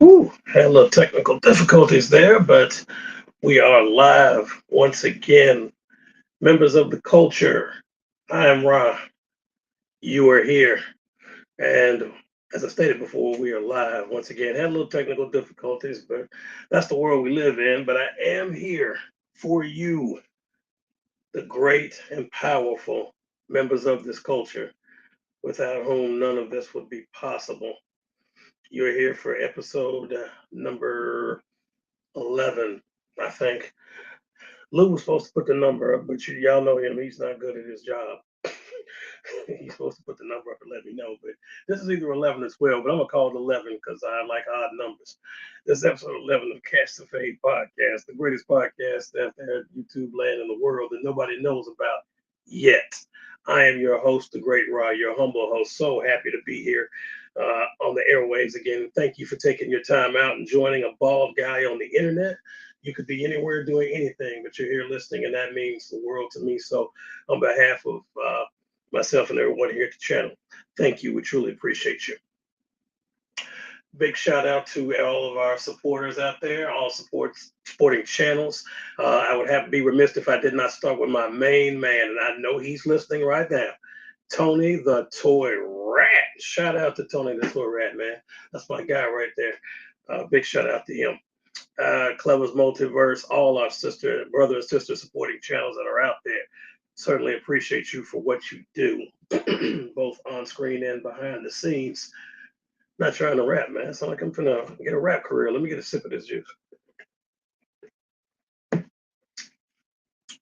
Ooh, had a little technical difficulties there, but we are live once again. Members of the culture, I am Ra. You are here. And as I stated before, we are live once again. Had a little technical difficulties, but that's the world we live in. But I am here for you, the great and powerful members of this culture, without whom none of this would be possible. You're here for episode number 11, I think. Lou was supposed to put the number up, but y'all know him. He's not good at his job. He's supposed to put the number up and let me know. But this is either 11 or 12, but I'm going to call it 11 because I like odd numbers. This is episode 11 of Catch the Fade podcast, the greatest podcast out there at YouTube land in the world that nobody knows about yet. I am your host, the great Rod, your humble host. So happy to be here on the airwaves again. Thank you for taking your time out and joining a bald guy on the internet. You could be anywhere doing anything, but you're here listening, and that means the world to me. So, on behalf of myself and everyone here at the channel, thank you. We truly appreciate you. Big shout out to all of our supporters out there, all supporting channels. I would have to be remiss if I did not start with my main man, and I know he's listening right now. Tony the Toy Rat. Shout out to Tony the Toy Rat, man. That's my guy right there. Big shout out to him. Clever's Multiverse, all our brother and sister supporting channels that are out there. Certainly appreciate you for what you do, both on screen and behind the scenes. Not trying to rap, man. It's not like I'm finna get a rap career. Let me get a sip of this juice.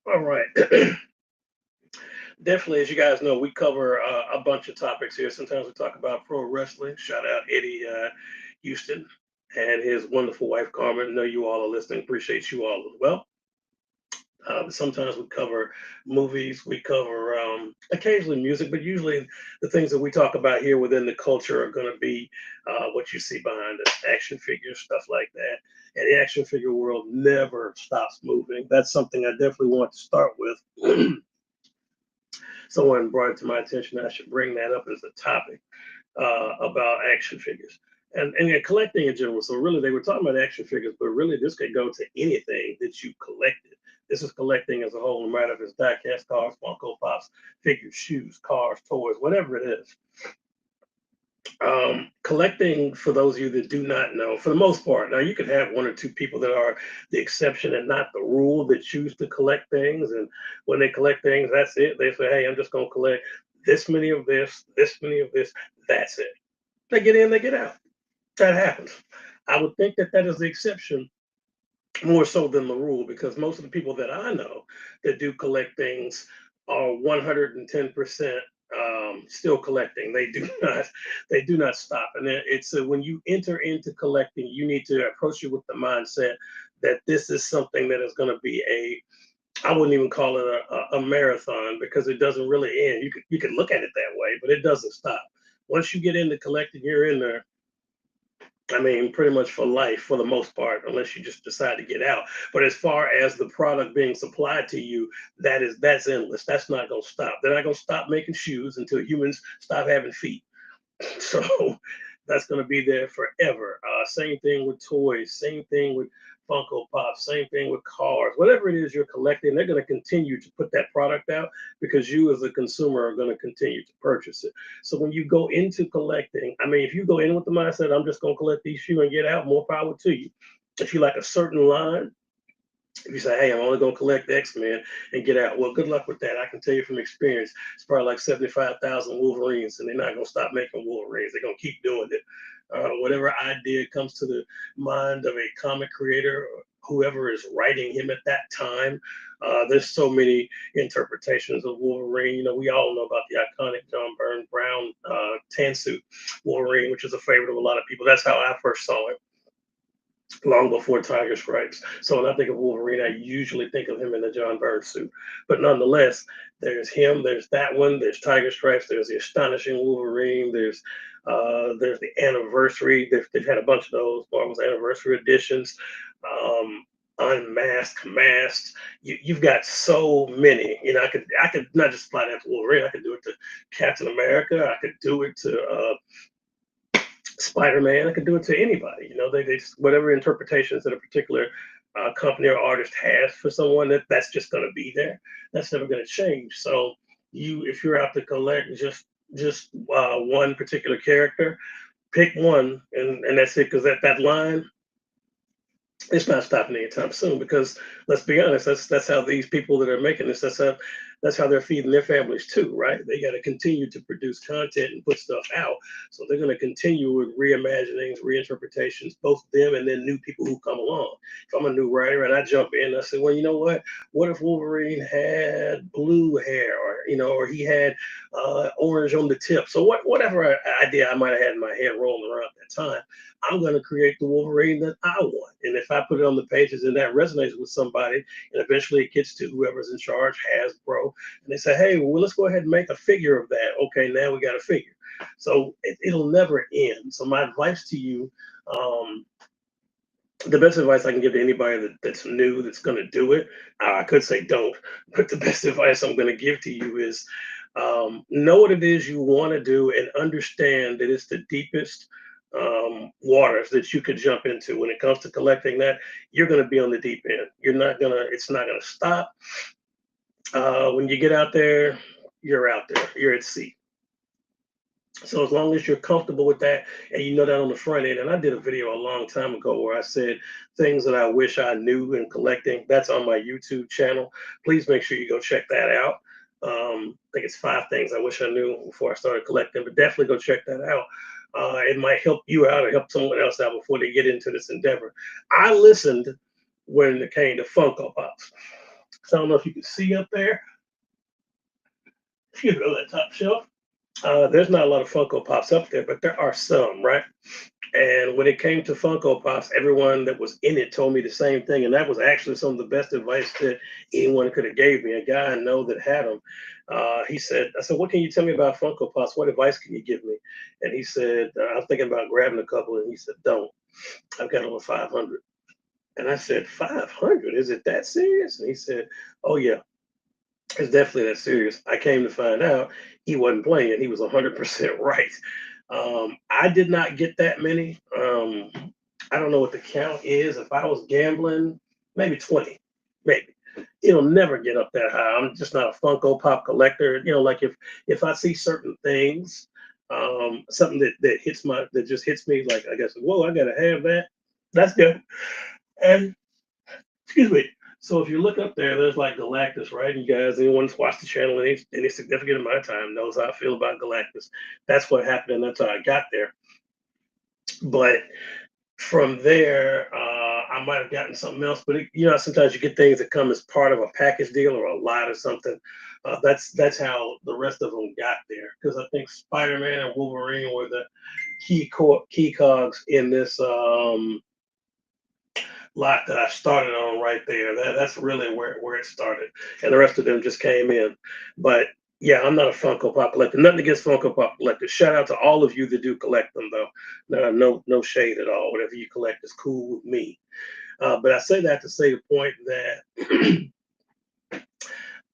All right. Definitely, as you guys know, we cover a bunch of topics here. Sometimes we talk about pro wrestling. Shout out Eddie Houston and his wonderful wife, Carmen. I know you all are listening. Appreciate you all as well. Sometimes we cover movies, we cover occasionally music, but usually the things that we talk about here within the culture are going to be what you see behind us, action figures, stuff like that. And the action figure world never stops moving. That's something I definitely want to start with. Someone brought it to my attention. I should bring that up as a topic about action figures. And collecting in general. So really, they were talking about action figures, but really, this could go to anything that you collected. This is collecting as a whole, no matter if it's diecast cars, Funko Pops, figures, shoes, cars, toys, whatever it is. Collecting, for those of you that do not know, for the most part, now you could have one or two people that are the exception and not the rule that choose to collect things. And when they collect things, that's it. They say, hey, I'm just going to collect this many of this many of this. That's it. They get in, they get out. That happens. I would think that that is the exception more so than the rule because most of the people that I know that do collect things are 110% still collecting. They do not stop. And it's when you enter into collecting, you need to approach it with the mindset that this is something that is going to be I wouldn't even call it a marathon because it doesn't really end. You could look at it that way, but it doesn't stop. Once you get into collecting, you're in there. I mean, pretty much for life for the most part, unless you just decide to get out. But as far as the product being supplied to you, that's endless. That's not gonna stop. They're not gonna stop making shoes until humans stop having feet. So that's going to be there forever. Same thing with toys, same thing with Funko Pops, same thing with cars. Whatever it is you're collecting, they're going to continue to put that product out because you, as a consumer, are going to continue to purchase it. So when you go into collecting, I mean, if you go in with the mindset, I'm just going to collect these shoes and get out, more power to you. If you like a certain line, if you say, hey, I'm only going to collect X-Men and get out, well, good luck with that. I can tell you from experience, it's probably like 75,000 Wolverines, and they're not going to stop making Wolverines. They're going to keep doing it. Whatever idea comes to the mind of a comic creator, whoever is writing him at that time, there's so many interpretations of Wolverine. You know, we all know about the iconic John Byrne Brown tan suit Wolverine, which is a favorite of a lot of people. That's how I first saw it long before Tiger Stripes. So when I think of Wolverine, I usually think of him in the John Byrne suit. But nonetheless, there's him, there's that one, there's Tiger Stripes, there's the Astonishing Wolverine, there's the Anniversary. They've had a bunch of those Marvel's Anniversary editions. Unmasked, masked. You've got so many. You know, I could not just apply that to Wolverine. I could do it to Captain America. I could do it to Spider-Man. I could do it to anybody. They whatever interpretations that a particular company or artist has for someone, that's just going to be there. That's never going to change. So if you're out to collect just one particular character, pick one, and that's it. Because that line, it's not stopping anytime soon, because let's be honest, that's how these people that are making this, that's how they're feeding their families too, right? They got to continue to produce content and put stuff out, so they're going to continue with reimaginings, reinterpretations, both them and then new people who come along. If I'm a new writer and I jump in, I say, well, you know what if Wolverine had blue hair, or he had orange on the tip? So whatever idea I might have had in my head rolling around at that time, I'm going to create the Wolverine that I want. And if I put it on the pages and that resonates with somebody, and eventually it gets to whoever's in charge, Hasbro, and they say, hey, well, let's go ahead and make a figure of that. Okay, now we got a figure. So it'll never end. So my advice to you, the best advice I can give to anybody that's new, that's going to do it, I could say don't, but the best advice I'm going to give to you is know what it is you want to do, and understand that it's the deepest waters that you could jump into. When it comes to collecting that, you're going to be on the deep end. It's not going to stop. When you get out there, you're out there, you're at sea. So as long as you're comfortable with that, and you know that on the front end, and I did a video a long time ago where I said things that I wish I knew in collecting. That's on my YouTube channel. Please make sure you go check that out. I think it's 5 things I wish I knew before I started collecting, but definitely go check that out. It might help you out or help someone else out before they get into this endeavor. I listened when it came to Funko Pops. So I don't know if you can see up there. Excuse me, on that top shelf. There's not a lot of Funko Pops up there, but there are some, right? And when it came to Funko Pops, everyone that was in it told me the same thing, and that was actually some of the best advice that anyone could have gave me. A guy I know that had them, he said, I said, what can you tell me about Funko Pops? What advice can you give me? And he said, I'm thinking about grabbing a couple, and he said, don't. I've got over 500. And I said, 500? Is it that serious? And he said, oh, yeah. It's definitely that serious. I came to find out he wasn't playing. He was 100% right. I did not get that many. I don't know what the count is. If I was gambling, maybe 20, maybe. It'll never get up that high. I'm just not a Funko Pop collector. Like if I see certain things, something that just hits me, like I guess, whoa, I gotta have that. That's good. And excuse me. So if you look up there, there's like Galactus, right? You guys, anyone who's watched the channel any significant amount of time knows how I feel about Galactus. That's what happened, and that's how I got there. But from there, I might have gotten something else. But sometimes you get things that come as part of a package deal or a lot or something. That's how the rest of them got there. Because I think Spider-Man and Wolverine were the key cogs in this lot that I started on right there. That's really where it started, and the rest of them just came in. But yeah, I'm not a Funko Pop collector. Nothing against Funko Pop collectors. Shout out to all of you that do collect them, though. No shade at all. Whatever you collect is cool with me. But I say that to say the point that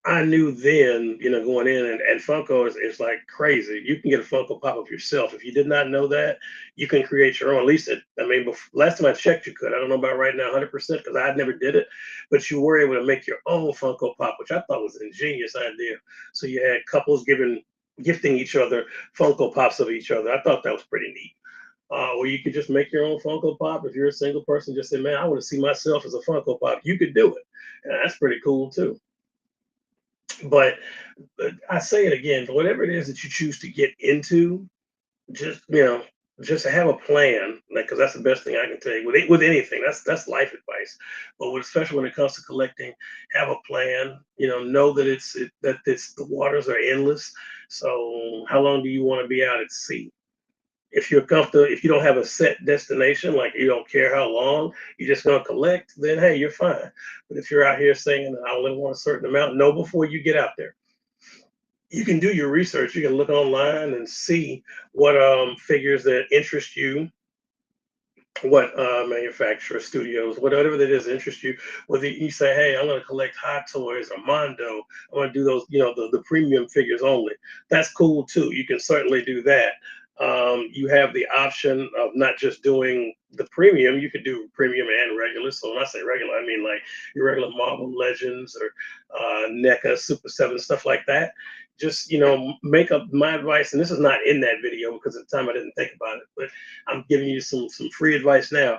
I knew then, going in, and Funko is like crazy. You can get a Funko Pop of yourself. If you did not know that, you can create your own. At least, last time I checked, you could. I don't know about right now, 100%, because I never did it. But you were able to make your own Funko Pop, which I thought was an ingenious idea. So you had couples gifting each other Funko Pops of each other. I thought that was pretty neat. Or you could just make your own Funko Pop. If you're a single person, just say, man, I want to see myself as a Funko Pop. You could do it. And that's pretty cool, too. But I say it again, whatever it is that you choose to get into, just just have a plan, because that's the best thing I can tell you with anything. That's life advice. But especially when it comes to collecting, have a plan. Know that the waters are endless. So how long do you want to be out at sea? If you're comfortable, if you don't have a set destination, like you don't care how long, you're just gonna collect, then hey, you're fine. But if you're out here saying I only want a certain amount, know before you get out there. You can do your research. You can look online and see what figures that interest you, what manufacturer studios, whatever that is interest you. Whether you say, hey, I'm going to collect Hot Toys or Mondo, I want to do those, the premium figures only. That's cool too. You can certainly do that. You have the option of not just doing the premium, you could do premium and regular. So when I say regular, I mean like your regular Marvel Legends or NECA, Super 7, stuff like that. Just, make up my advice. And this is not in that video because at the time I didn't think about it, but I'm giving you some free advice now.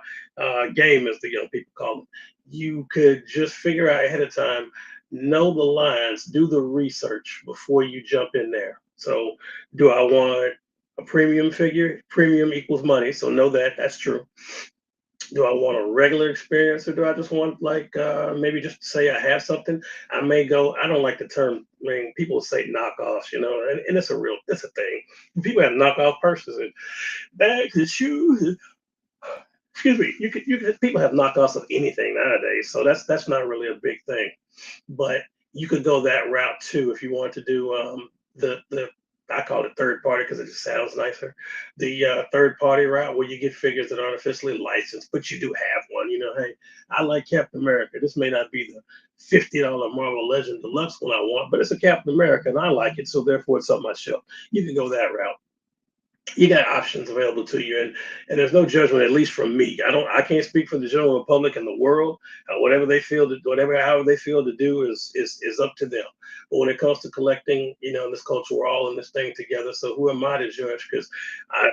Game, as the young people call it. You could just figure out ahead of time, know the lines, do the research before you jump in there. So, do I want a premium figure? Premium equals money, so know that that's true. Do I want a regular experience, or do I just want like maybe just to say I have something? I may go. I don't like the term. I mean, people say knockoffs, and it's a thing. People have knockoff purses and bags and shoes. Excuse me. You could people have knockoffs of anything nowadays, so that's not really a big thing. But you could go that route too if you want to do the I call it third party because it just sounds nicer. The third party route where you get figures that aren't officially licensed, but you do have one. Hey, I like Captain America. This may not be the $50 Marvel Legend Deluxe one I want, but it's a Captain America and I like it, so therefore it's on my shelf. You can go that route. You got options available to you, and there's no judgment, at least from me. I can't speak for the general public in the world. Whatever they feel to whatever however they feel to do is up to them. But when it comes to collecting, in this culture, we're all in this thing together. So who am I to judge? Because I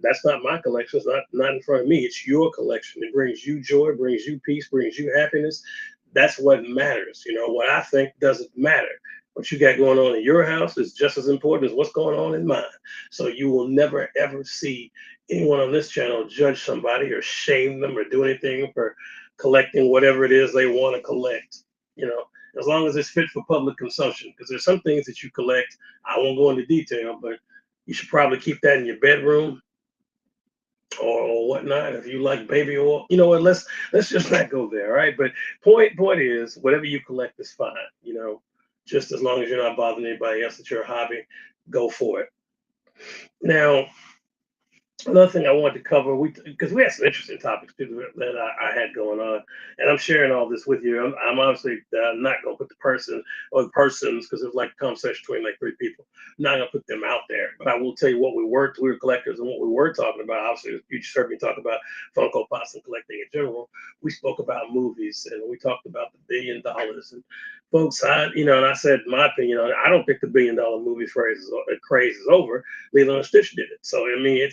that's not my collection. It's not in front of me. It's your collection. It brings you joy, brings you peace, brings you happiness. That's what matters. What I think doesn't matter. What you got going on in your house is just as important as what's going on in mine. So you will never ever see anyone on this channel judge somebody or shame them or do anything for collecting whatever it is they want to collect. You know, as long as it's fit for public consumption. Because there's some things that you collect. I won't go into detail, but you should probably keep that in your bedroom or whatnot. If you like baby oil, you know what? Let's just not go there, right? But point is, whatever you collect is fine. Just as long as you're not bothering anybody else, it's your hobby, go for it. Now, another thing I wanted to cover, because we had some interesting topics too that I had going on, and I'm sharing all this with you. I'm obviously not going to put the person or the persons, because it's like a conversation between like three people. I'm not going to put them out there, but I will tell you what we were collectors, and what we were talking about. Obviously, you just heard me talk about Funko Pops and collecting in general. We spoke about movies, and we talked about the $1 billion. And folks, and I said my opinion on it. I don't think the $1 billion movie craze is over. Lilo and Stitch did it. So I mean,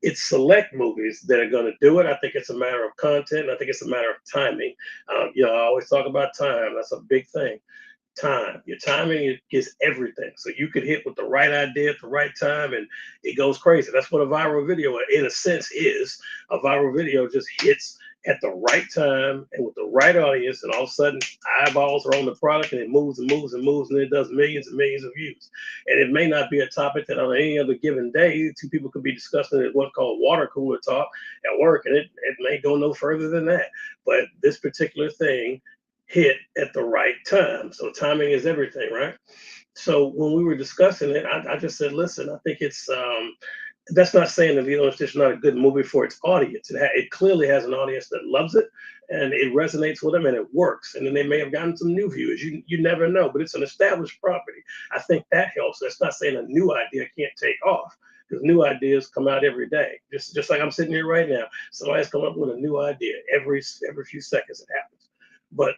it's select movies that are going to do it. I think it's a matter of content. I think it's a matter of timing. I always talk about time. That's a big thing. Time. Your timing is everything. So you could hit with the right idea at the right time, and it goes crazy. That's what a viral video, in a sense, is. A viral video just hits at the right time and with the right audience, and all of a sudden eyeballs are on the product, and it moves and moves and moves, and it does millions and millions of views. And it may not be a topic that on any other given day two people could be discussing at what's called water cooler talk at work, and it may go no further than that. But this particular thing hit at the right time. So timing is everything, right? So when we were discussing it, I just said, listen, I think it's that's not saying that Lilo and Stitch is not a good movie for its audience. It clearly has an audience that loves it, and it resonates with them, and it works. And then they may have gotten some new viewers. You never know, but it's an established property. I think that helps. That's not saying a new idea can't take off, because new ideas come out every day. Just like I'm sitting here right now, somebody's come up with a new idea every few seconds. It happens, but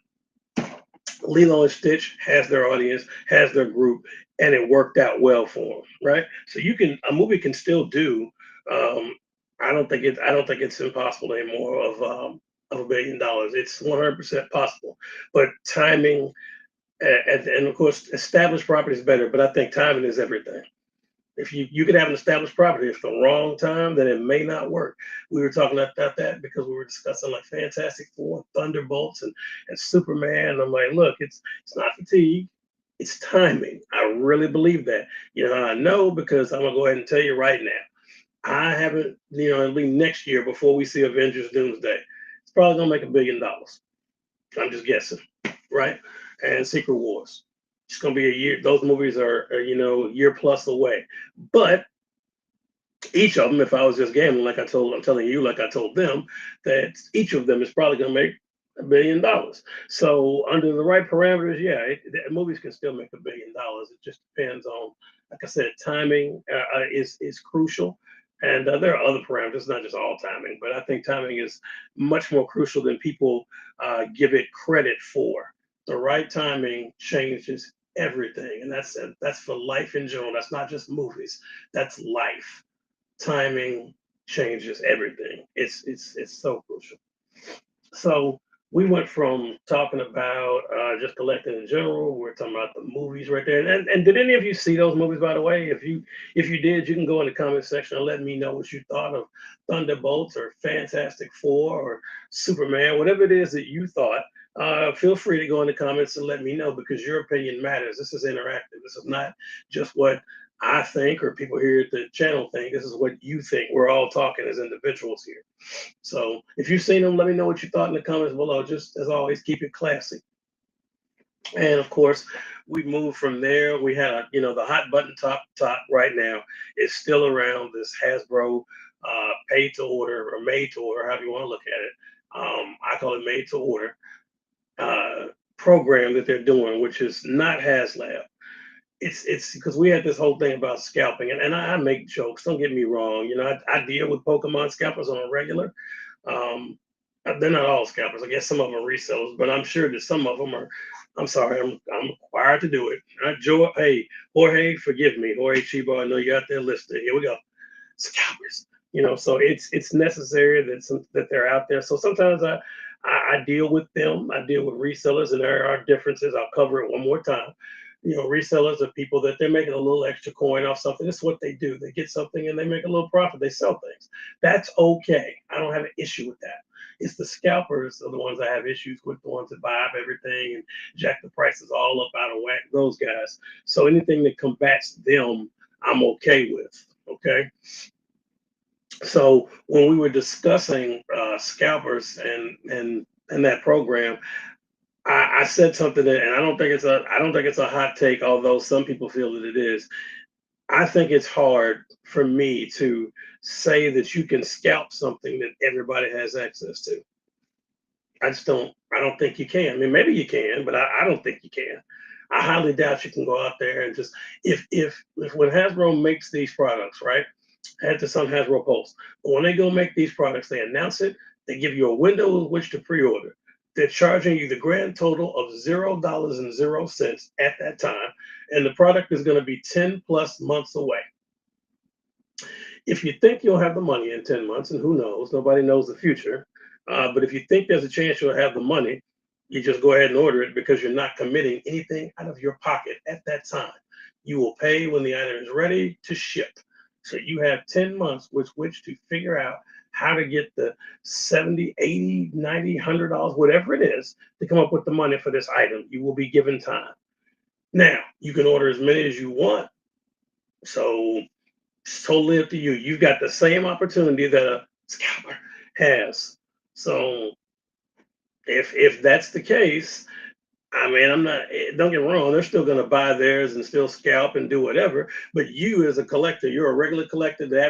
Lilo and Stitch has their audience, has their group, and it worked out well for them, right? So a movie can still do. Um, I don't think it's impossible anymore of $1 billion. It's 100% possible, but timing and of course established property is better. But I think timing is everything. If you could have an established property, if the wrong time, then it may not work. We were talking about that because we were discussing like Fantastic Four, Thunderbolts, and Superman. And I'm like, look, it's not fatigue, it's timing. I really believe that. I know because I'm gonna go ahead and tell you right now. I haven't, it'll be next year before we see Avengers Doomsday. It's probably gonna make $1 billion. I'm just guessing, right? And Secret Wars. It's going to be a year. Those movies are year plus away. But each of them, if I was just gambling, I'm telling you, like I told them, that each of them is probably going to make $1 billion. So under the right parameters, yeah, movies can still make $1 billion. It just depends on Like I said, timing is crucial. And there are other parameters, not just all timing, but I think timing is much more crucial than people give it credit for. The right timing changes everything, and that's for life in general. That's not just movies. That's life. Timing changes everything. It's so crucial. So we went from talking about just collecting in general. We're talking about the movies right there. And did any of you see those movies, by the way? If you did, you can go in the comment section and let me know what you thought of Thunderbolts or Fantastic Four or Superman, whatever it is that you thought. Feel free to go in the comments and let me know because your opinion matters. This is interactive. This is not just what I think or people here at the channel think. This is what you think. We're all talking as individuals here. So if you've seen them, let me know what you thought in the comments below. Just as always, keep it classy. And of course, we moved from there. We had, the hot button top right now is still around this Hasbro paid to order or made to order, however you want to look at it. I call it made to order program that they're doing, which is not HasLab. It's because we had this whole thing about scalping, and I make jokes. Don't get me wrong. I deal with Pokemon scalpers on a regular. Um, they're not all scalpers. I guess some of them are resellers, but I'm sure that some of them are. I'm sorry, I'm required to do it. Joe, hey, Jorge, forgive me, Jorge Chibo. I know you out there listening. Here we go, scalpers. So it's necessary that they're out there. So sometimes I deal with them. I deal with resellers, and there are differences. I'll cover it one more time. Resellers are people that they're making a little extra coin off something. That's what they do. They get something and they make a little profit. They sell things. That's okay. I don't have an issue with that. It's the scalpers are the ones I have issues with, the ones that buy up everything and jack the prices all up out of whack. Those guys. So anything that combats them, I'm okay with. Okay. So when we were discussing scalpers and that program, I said something that, and I don't think it's a hot take, although some people feel that it is. I think it's hard for me to say that you can scalp something that everybody has access to. I don't think you can. I mean, maybe you can, but I don't think you can. I highly doubt you can go out there and just if when Hasbro makes these products, right? Had to some Hasbro Pulse. But when they go make these products, they announce it, they give you a window in which to pre-order. They're charging you the grand total of $0.00 at that time, and the product is going to be 10 plus months away. If you think you'll have the money in 10 months, and who knows, nobody knows the future, but if you think there's a chance you'll have the money, you just go ahead and order it because you're not committing anything out of your pocket at that time. You will pay when the item is ready to ship. So you have 10 months with which to figure out how to get the 70, 80, 90, $100, whatever it is, to come up with the money for this item. You will be given time. Now, you can order as many as you want. So it's totally up to you. You've got the same opportunity that a scalper has. So if that's the case, I mean, I'm not, don't get me wrong, they're still going to buy theirs and still scalp and do whatever. But you, as a collector, you're a regular collector, the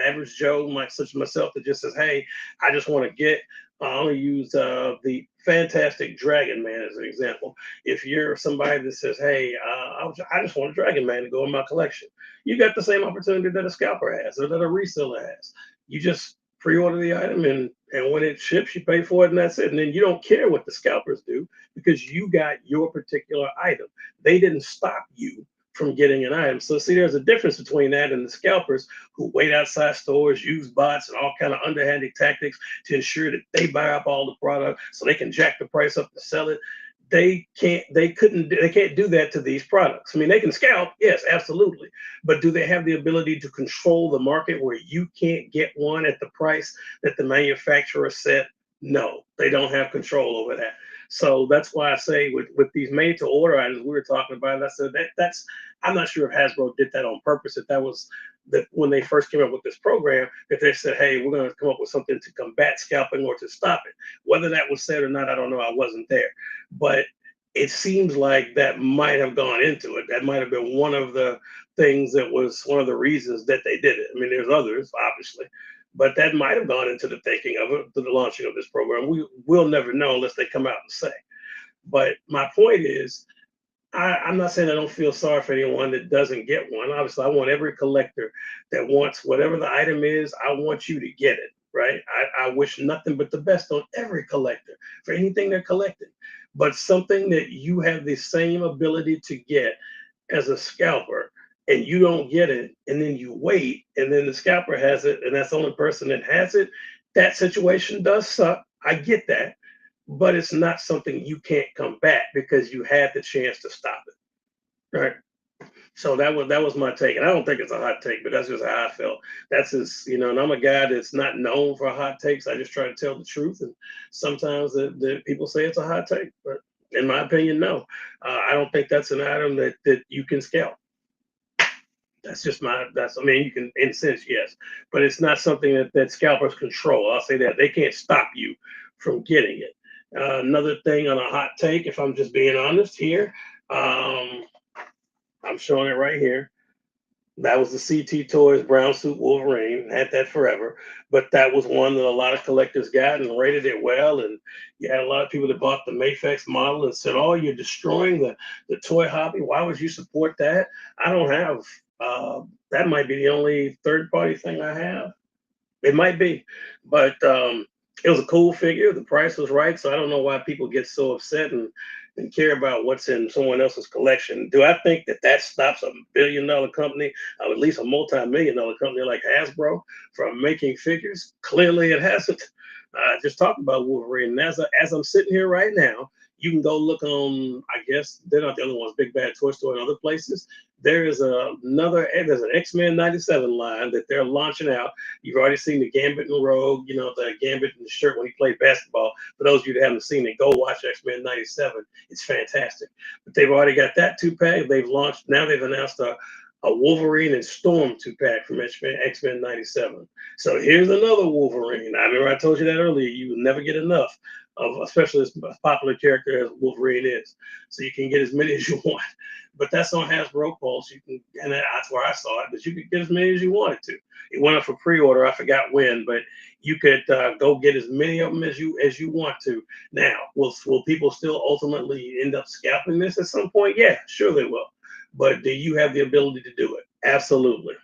average Joe, such as myself, that just says, hey, I just want to get, I only use the Fantastic Dragon Man as an example. If you're somebody that says, hey, I just want a Dragon Man to go in my collection, you got the same opportunity that a scalper has or that a reseller has. You just pre-order the item and when it ships you pay for it and that's it, and then you don't care what the scalpers do because you got your particular item. They didn't stop you from getting an item. So see, there's a difference between that and the scalpers who wait outside stores, use bots and all kind of underhanded tactics to ensure that they buy up all the product so they can jack the price up and sell it. They can't do that to these products. I mean, they can scalp, yes, absolutely. But do they have the ability to control the market where you can't get one at the price that the manufacturer set? No, they don't have control over that. So that's why I say with these made to order items we were talking about, I said that's I'm not sure if Hasbro did that on purpose, if that was that when they first came up with this program, that they said, hey, we're going to come up with something to combat scalping or to stop it. Whether that was said or not, I don't know. I wasn't there. But it seems like that might have gone into it. That might have been one of the things that was one of the reasons that they did it. I mean, there's others, obviously, but that might have gone into the thinking of it, to the launching of this program. We will never know unless they come out and say. But my point is, I'm not saying I don't feel sorry for anyone that doesn't get one. Obviously, I want every collector that wants whatever the item is, I want you to get it, right? I wish nothing but the best on every collector for anything they're collecting. But something that you have the same ability to get as a scalper and you don't get it, and then you wait, and then the scalper has it, and that's the only person that has it, that situation does suck. I get that, but it's not something you can't come back because you had the chance to stop it, right? So that was my take, and I don't think it's a hot take, but that's just how I felt. That's just and I'm a guy that's not known for hot takes. I just try to tell the truth, and sometimes the people say it's a hot take, but in my opinion, no. I don't think that's an item that you can scalp. That's just my. That's I mean, you can in a sense, yes, but it's not something that scalpers control. I'll say that they can't stop you from getting it. Another thing on a hot take, if I'm just being honest here, um, I'm showing it right here. That was the CT Toys Brown Suit Wolverine. Had that forever, but that was one that a lot of collectors got and rated it well. And you had a lot of people that bought the Mayfex model and said, "Oh, you're destroying the toy hobby. Why would you support that?" I don't have. That might be the only third party thing I have. It might be, but it was a cool figure. The price was right, so I don't know why people get so upset and care about what's in someone else's collection. Do I think that stops a $1 billion company, or at least a multi-million-dollar company like Hasbro from making figures? Clearly, it hasn't. Just talking about Wolverine. And as I'm sitting here right now, you can go look on. I guess they're not the only ones. Big Bad Toy Store and other places. There is there's an X-Men '97 line that they're launching out. You've already seen the Gambit and Rogue, the Gambit and the shirt when he played basketball. For those of you that haven't seen it, go watch X-Men '97. It's fantastic. But they've already got that 2-pack. They've launched, now they've announced a Wolverine and Storm 2-pack from X-Men '97. So here's another Wolverine. I remember I told you that earlier. You will never get enough of, especially as popular character as Wolverine is. So you can get as many as you want. But that's on Hasbro Pulse. You can, and that's where I saw it. But you could get as many as you wanted to. It went up for pre-order. I forgot when, but you could go get as many of them as you want to. Now, will people still ultimately end up scalping this at some point? Yeah, sure they will. But do you have the ability to do it? Absolutely.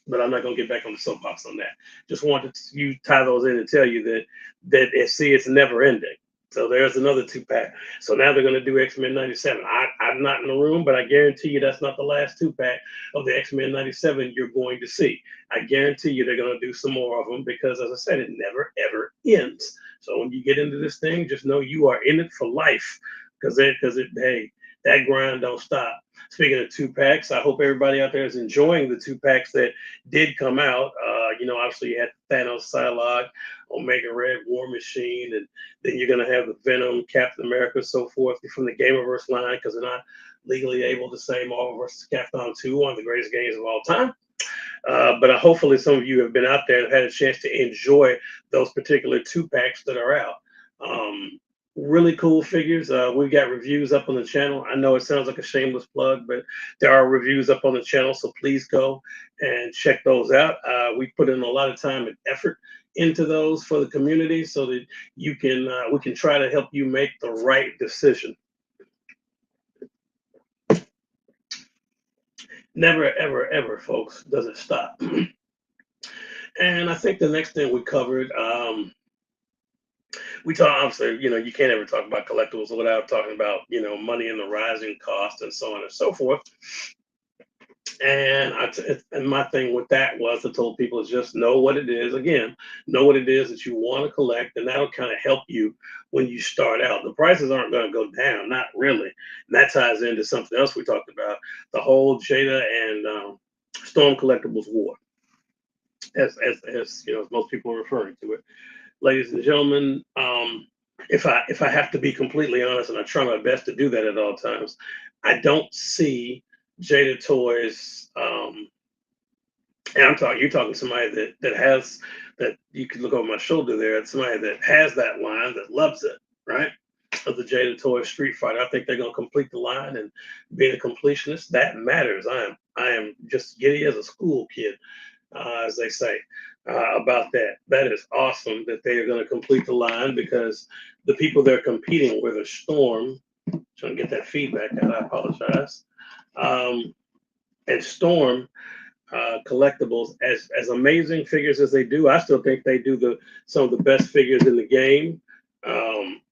But I'm not going to get back on the soapbox on that. Just wanted to tie those in and tell you that it's never ending. So there's another 2-pack. So now they're going to do X-Men '97. I'm not in the room, but I guarantee you that's not the last 2-pack of the X-Men '97 you're going to see. I guarantee you they're going to do some more of them because, as I said, it never ever ends. So when you get into this thing, just know you are in it for life hey, that grind don't stop. Speaking of 2-packs, I hope everybody out there is enjoying the 2-packs that did come out. Obviously you had Thanos, Psylocke, Omega Red, War Machine, and then you're going to have the Venom, Captain America, so forth from the Gamerverse line because they're not legally able to say Marvel vs. Capcom 2, one of the greatest games of all time. But hopefully some of you have been out there and had a chance to enjoy those particular 2-packs that are out. Really cool figures. We've got reviews up on the channel. I know it sounds like a shameless plug, but there are reviews up on the channel, so please go and check those out. We put in a lot of time and effort into those for the community so that we can try to help you make the right decision. Never, ever, ever, folks, does it stop. And I think the next thing we covered, we talk obviously, you can't ever talk about collectibles without talking about, money and the rising cost and so on and so forth. And and my thing with that was I told people is just know what it is. Again, know what it is that you want to collect, and that'll kind of help you when you start out. The prices aren't going to go down, not really. And that ties into something else we talked about: the whole Jada and Storm Collectibles war, as most people are referring to it. Ladies and gentlemen, if I have to be completely honest, and I try my best to do that at all times, I don't see Jada Toys. And you're talking to somebody that has that you can look over my shoulder there. It's somebody that has that line that loves it, right? Of the Jada Toys Street Fighter. I think they're gonna complete the line, and being a completionist, that matters. I am just giddy as a school kid, as they say, about that. That is awesome that they are going to complete the line because the people they're competing with are Storm Trying to get that feedback out. I apologize. Um, and Storm Collectibles, as amazing figures as they do, I still think they do some of the best figures in the game. Um,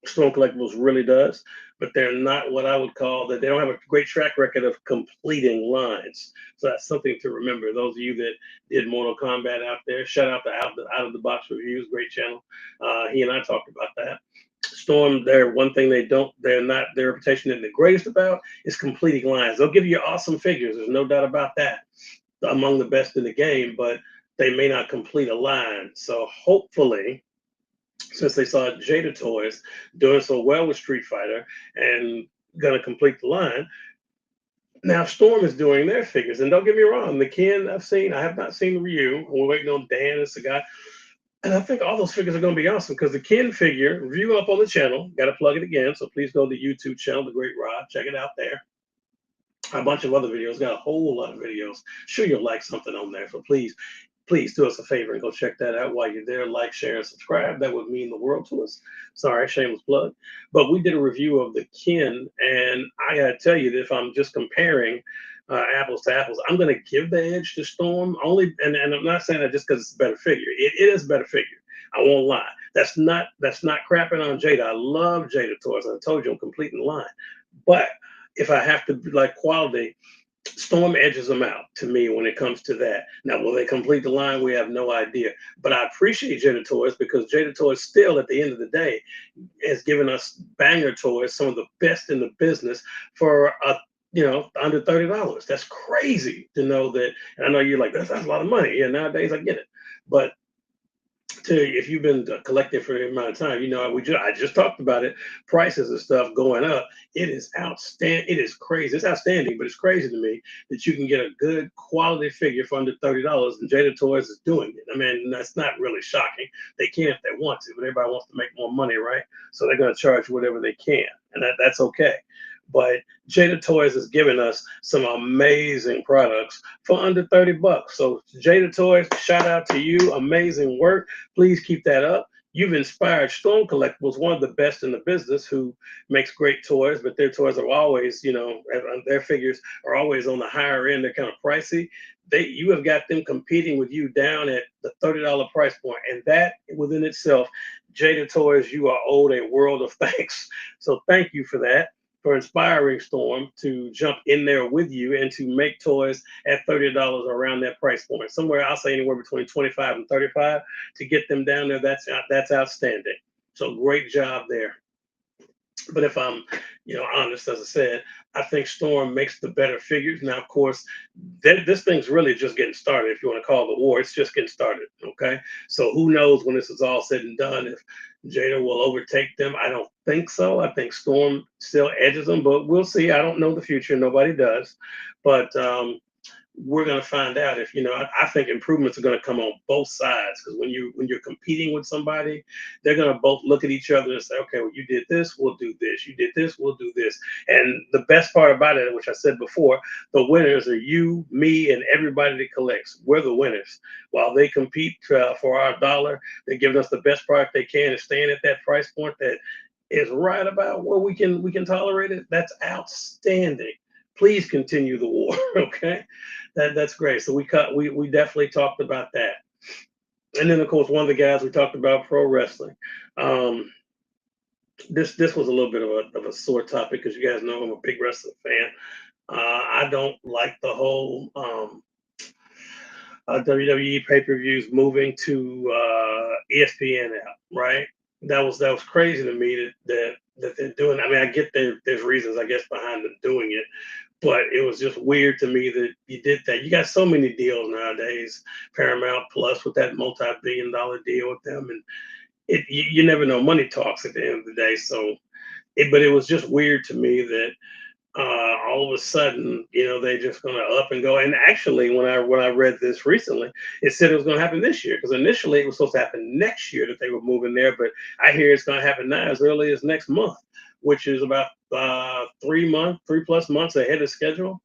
Storm Collectibles really does, but they're not what I would call that. They don't have a great track record of completing lines. So that's something to remember. Those of you that did Mortal Kombat out there, shout out to Out of the Box Reviews, great channel. He and I talked about that. Storm, they're one thing they're not, their reputation isn't the greatest about is completing lines. They'll give you awesome figures. There's no doubt about that. Among the best in the game, but they may not complete a line. So hopefully, since they saw Jada Toys doing so well with Street Fighter and gonna complete the line, now Storm is doing their figures. And don't get me wrong, the Ken I have not seen the Ryu. We're waiting on Dan and Sagat. And I think all those figures are going to be awesome because the Ken figure review up on the channel. Got to plug it again. So please go to the YouTube channel, The Great Rod. Check it out there. A bunch of other videos. Got a whole lot of videos. Sure, you'll like something on there. So please do us a favor and go check that out while you're there. Like, share, and subscribe. That would mean the world to us. Sorry, shameless plug. But we did a review of the Ken, and I got to tell you that if I'm just comparing apples to apples, I'm going to give the edge to Storm only. And I'm not saying that just because it's a better figure. It is a better figure. I won't lie. That's not crapping on Jada. I love Jada Toys. I told you I'm completing the line. But if I have to like quality, Storm edges them out to me when it comes to that. Now, will they complete the line? We have no idea. But I appreciate Jada Toys because Jada Toys still, at the end of the day, has given us banger toys, some of the best in the business for under $30. That's crazy to know that. And I know you're like, that's a lot of money. Yeah, nowadays I get it. But if you've been collecting for a amount of time, I just talked about it. Prices and stuff going up. It is outstanding. It is crazy. It's outstanding, but it's crazy to me that you can get a good quality figure for under $30, and Jada Toys is doing it. I mean, that's not really shocking. They can if they want to, but everybody wants to make more money, right? So they're going to charge whatever they can, and that's okay. But Jada Toys has given us some amazing products for under $30. So Jada Toys, shout out to you. Amazing work. Please keep that up. You've inspired Storm Collectibles, one of the best in the business, who makes great toys, but their toys are always, their figures are always on the higher end. They're kind of pricey. You have got them competing with you down at the $30 price point, and that within itself, Jada Toys, you are owed a world of thanks. So thank you for that, for inspiring Storm to jump in there with you and to make toys at $30 around that price point. Somewhere, I'll say anywhere between 25 and 35 to get them down there. That's outstanding. So great job there. But if I'm, honest, as I said, I think Storm makes the better figures. Now, of course, this thing's really just getting started. If you want to call it the war, it's just getting started. Okay, so who knows when this is all said and done if Jada will overtake them? I don't think so. I think Storm still edges them, but we'll see. I don't know the future. Nobody does. But we're going to find out if I think improvements are going to come on both sides, because when you're competing with somebody, they're going to both look at each other and say, okay, well, you did this, we'll do this, you did this, we'll do this. And the best part about it, which I said before, the winners are you, me, and everybody that collects. We're the winners. While they compete for our dollar, they're giving us the best product they can and staying at that price point that is right about where we can tolerate it. That's outstanding. Please continue the war. Okay, that's great. So we definitely talked about that. And then of course one of the guys we talked about pro wrestling. This was a little bit of a sore topic because you guys know I'm a big wrestling fan. I don't like the whole WWE pay-per-views moving to ESPN app, right? That was crazy to me that they're doing. I mean, I get there's reasons, I guess, behind them doing it, but it was just weird to me that you did that. You got so many deals nowadays, Paramount Plus with that multi-billion-dollar deal with them, and you never know. Money talks at the end of the day. So, but it was just weird to me that all of a sudden, they just going to up and go. And actually, when I read this recently, it said it was going to happen this year, because initially it was supposed to happen next year that they were moving there. But I hear it's going to happen now as early as next month, which is about 3 plus months ahead of schedule.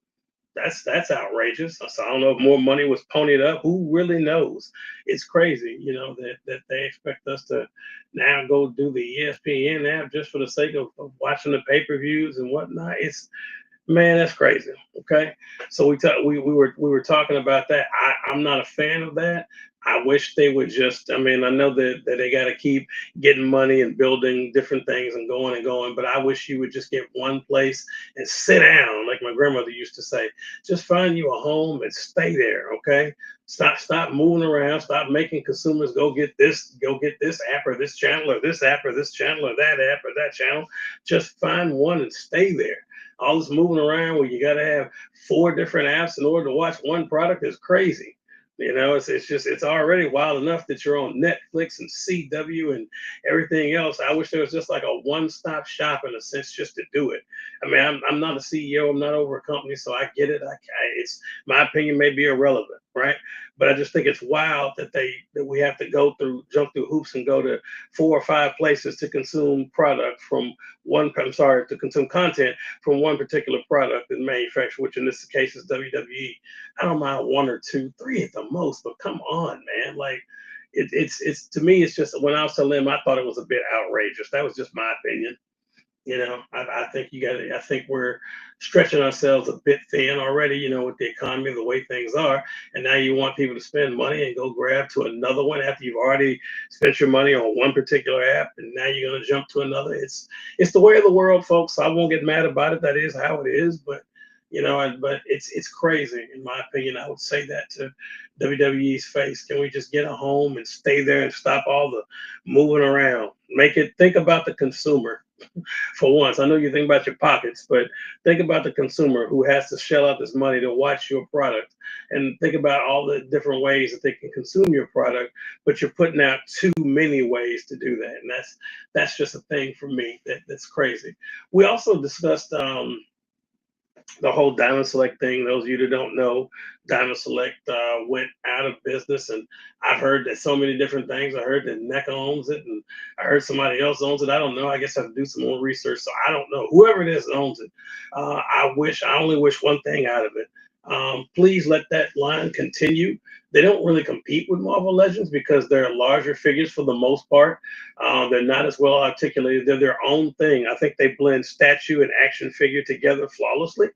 That's outrageous. So I don't know if more money was ponied up. Who really knows? It's crazy, that they expect us to now go do the ESPN app just for the sake of watching the pay-per-views and whatnot. It's Man, that's crazy. Okay, so we were talking about that. I'm not a fan of that. I wish they would just. I mean, I know that they got to keep getting money and building different things and going and going, but I wish you would just get one place and sit down, like my grandmother used to say. Just find you a home and stay there. Okay, stop moving around. Stop making consumers go get this app or this channel or this app or this channel or that app or that channel. Just find one and stay there. All this moving around where you got to have four different apps in order to watch one product is crazy. It's already wild enough that you're on Netflix and CW and everything else. I wish there was just like a one-stop shop in a sense just to do it. I mean, I'm not a CEO. I'm not over a company, so I get it. It's my opinion may be irrelevant, right? But I just think it's wild that we have to jump through hoops and go to four or five places to consume product from one. I'm sorry, to consume content from one particular product and manufacturer, which in this case is WWE. I don't mind one or two, three at the most, but come on, man. Like it's to me, it's just when I was telling them, I thought it was a bit outrageous. That was just my opinion. I think I think we're stretching ourselves a bit thin already, with the economy, the way things are. And now you want people to spend money and go grab to another one after you've already spent your money on one particular app. And now you're going to jump to another. It's the way of the world, folks. I won't get mad about it. That is how it is. But it's crazy in my opinion. I would say that to WWE's face. Can we just get a home and stay there and stop all the moving around? Think about the consumer for once. I know you think about your pockets, but think about the consumer who has to shell out this money to watch your product, and think about all the different ways that they can consume your product. But you're putting out too many ways to do that, and that's just a thing for me that's crazy. We also discussed the whole Diamond Select thing. Those of you that don't know, Diamond Select went out of business, and I've heard that so many different things. I heard that NECA owns it, and I heard somebody else owns it. I don't know. I guess I have to do some more research. So I don't know. Whoever it is that owns it, I only wish one thing out of it. Please let that line continue. They don't really compete with Marvel Legends because they're larger figures for the most part. They're not as well articulated. They're their own thing. I think they blend statue and action figure together flawlessly,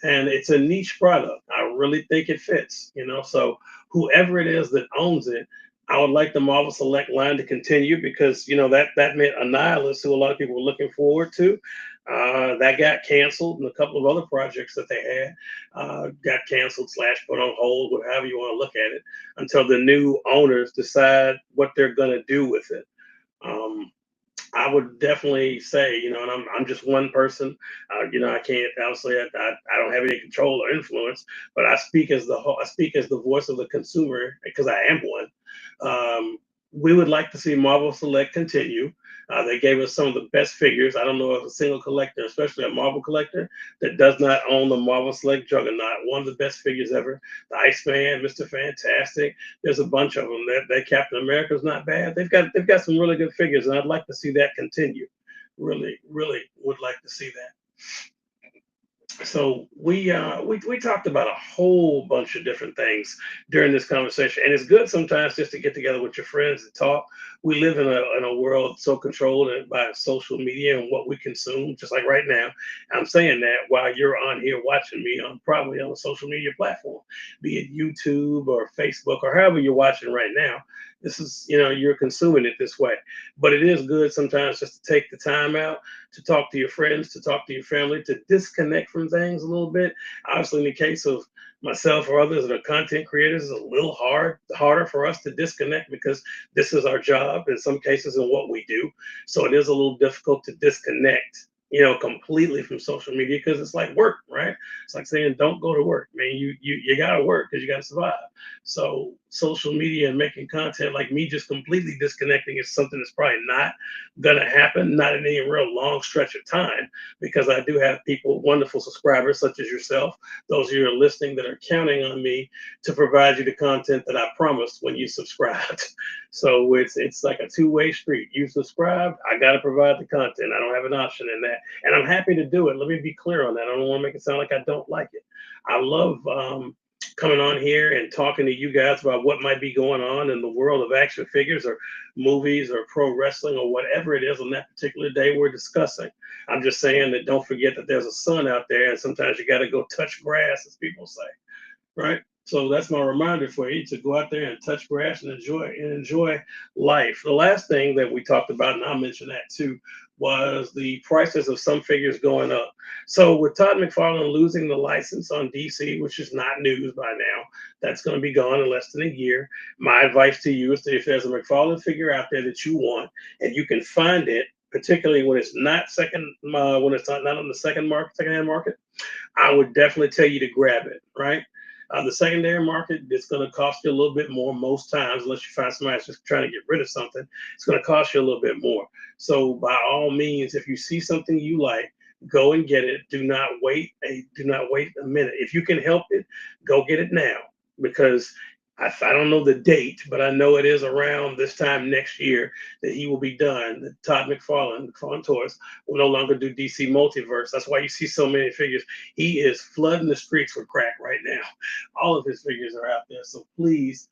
and it's a niche product. I really think it fits. So whoever it is that owns it, I would like the Marvel Select line to continue because that meant Annihilus, who a lot of people were looking forward to. That got canceled, and a couple of other projects that they had got canceled / put on hold, whatever you want to look at it, until the new owners decide what they're going to do with it. Um, I would definitely say, and I'm just one person. I can't obviously I don't have any control or influence, but I speak as the voice of the consumer because I am one. Um, we would like to see Marvel Select continue. They gave us some of the best figures. I don't know if a single collector, especially a Marvel collector, that does not own the Marvel Select Juggernaut. One of the best figures ever. The Iceman, Mr. Fantastic. There's a bunch of them. That Captain America's not bad. They've got some really good figures, and I'd like to see that continue. Really would like to see that. So we talked about a whole bunch of different things during this conversation, and it's good sometimes just to get together with your friends and talk. We live in a world so controlled by social media and what we consume. Just like right now, I'm saying that while you're on here watching me on probably on a social media platform, be it YouTube or Facebook or however you're watching right now. This is you're consuming it this way, but it is good sometimes just to take the time out to talk to your friends, to talk to your family, to disconnect from things a little bit. Obviously, in the case of myself or others that are content creators, it's a little harder for us to disconnect because this is our job in some cases and what we do. So it is a little difficult to disconnect, completely from social media because it's like work, right? It's like saying don't go to work, man. You got to work because you got to survive. So social media and making content, like me just completely disconnecting, is something that's probably not gonna happen, not in any real long stretch of time, because I do have people, wonderful subscribers such as yourself, those of you who are listening, that are counting on me to provide you the content that I promised when you subscribed. So it's like a two-way street. You subscribe, I got to provide the content. I don't have an option in that, and I'm happy to do it. Let me be clear on that. I don't want to make it sound like I don't like it. I love coming on here and talking to you guys about what might be going on in the world of action figures or movies or pro wrestling or whatever it is on that particular day we're discussing. I'm just saying that don't forget that there's a sun out there, and sometimes you got to go touch grass, as people say, right? So that's my reminder for you to go out there and touch grass and enjoy life. The last thing that we talked about, and I'll mention that too, was the prices of some figures going up. So with Todd McFarlane losing the license on DC, which is not news by now, that's going to be gone in less than a year. My advice to you is that if there's a McFarlane figure out there that you want and you can find it, particularly when it's not when it's not on the secondhand market, I would definitely tell you to grab it, right? The secondary market, it's going to cost you a little bit more most times, unless you find somebody that's just trying to get rid of something. It's going to cost you a little bit more. So by all means, if you see something you like, go and get it. Do not wait a minute. If you can help it, go get it now, because I don't know the date, but I know it is around this time next year that he will be done. That Todd McFarlane Toys will no longer do DC Multiverse. That's why you see so many figures. He is flooding the streets with crack right now. All of his figures are out there. So please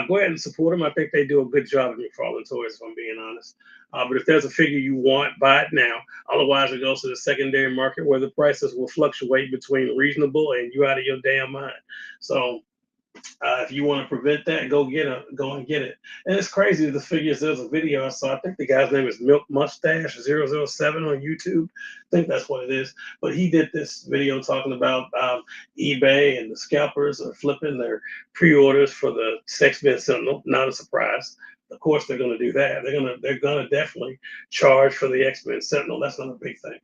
go ahead and support him. I think they do a good job at McFarlane Toys, if I'm being honest. But if there's a figure you want, buy it now. Otherwise, it goes to the secondary market where the prices will fluctuate between reasonable and you out of your damn mind. So if you want to prevent that, go and get it. And it's crazy, the figures. There's a video I saw. I think the guy's name is Milk Mustache 007 on YouTube. I think that's what it is. But he did this video talking about eBay and the scalpers are flipping their pre-orders for the X-Men Sentinel. Not a surprise. Of course, they're going to do that. They're gonna definitely charge for the X-Men Sentinel. That's not a big thing.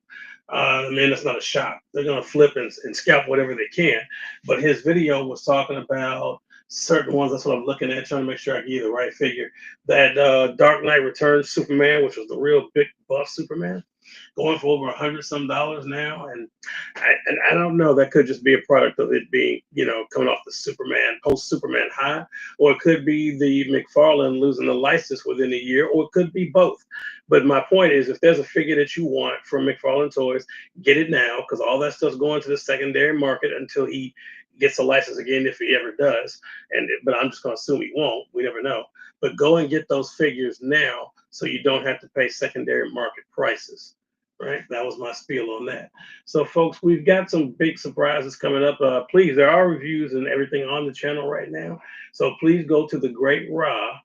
I mean, it's not a shop. They're going to flip and scalp whatever they can. But his video was talking about certain ones. That's what I'm looking at, trying to make sure I give you the right figure. That Dark Knight Returns Superman, which was the real big buff Superman, going for over $100 now. And I don't know, that could just be a product of it being, coming off the post Superman high, or it could be the McFarlane losing the license within a year, or it could be both. But my point is, if there's a figure that you want from McFarlane Toys, get it now, because all that stuff's going to the secondary market until he gets a license again, if he ever does. But I'm just going to assume he won't. We never know. But go and get those figures now, so you don't have to pay secondary market prices. Right, that was my spiel on that. So, folks, we've got some big surprises coming up. Please, there are reviews and everything on the channel right now. So please go to the Great Raw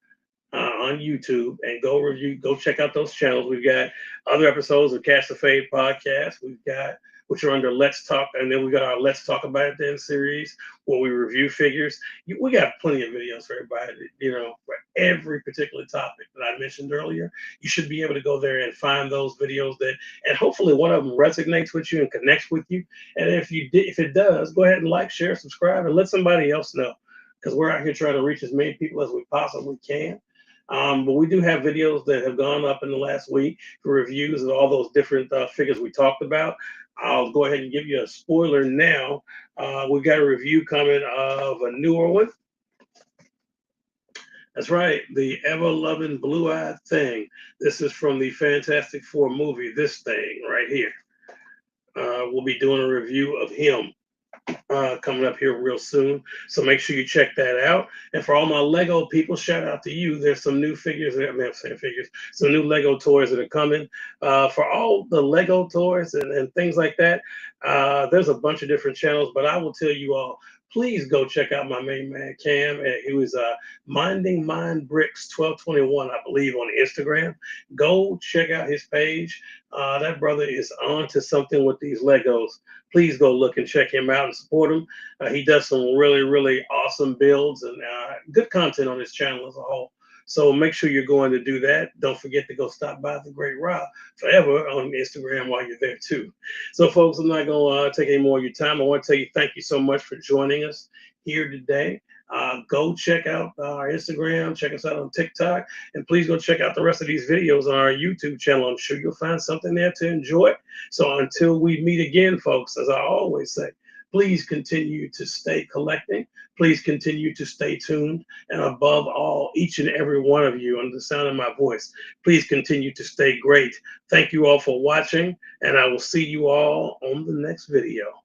on YouTube and go check out those channels. We've got other episodes of Cast the Fade podcast. We've got, which are under Let's Talk, and then we got our Let's Talk About It Then series where we review figures. We got plenty of videos for everybody, for every particular topic that I mentioned earlier. You should be able to go there and find those videos and hopefully one of them resonates with you and connects with you. And if it does, go ahead and like, share, subscribe, and let somebody else know, because we're out here trying to reach as many people as we possibly can. But we do have videos that have gone up in the last week for reviews of all those different figures we talked about. I'll go ahead and give you a spoiler now. We've got a review coming of a newer one. That's right, the ever-loving blue-eyed thing. This is from the Fantastic Four movie, this thing right here. We'll be doing a review of him coming up here real soon. So make sure you check that out. And for all my Lego people, shout out to you. There's some new figures, some new Lego toys that are coming. For all the Lego toys and things like that, there's a bunch of different channels, but I will tell you all, please go check out my main man, Cam. He was Minding Mind Bricks 1221, I believe, on Instagram. Go check out his page. That brother is on to something with these Legos. Please go look and check him out and support him. He does some really, really awesome builds and good content on his channel as a whole. So make sure you're going to do that. Don't forget to go stop by the Great Rob Forever on Instagram while you're there too. So, folks, I'm not going to take any more of your time. I want to tell you thank you so much for joining us here today. Go check out our Instagram, check us out on TikTok, and please go check out the rest of these videos on our YouTube channel. I'm sure you'll find something there to enjoy. So until we meet again, folks, as I always say, please continue to stay collecting. Please continue to stay tuned. And above all, each and every one of you, under the sound of my voice, please continue to stay great. Thank you all for watching, and I will see you all on the next video.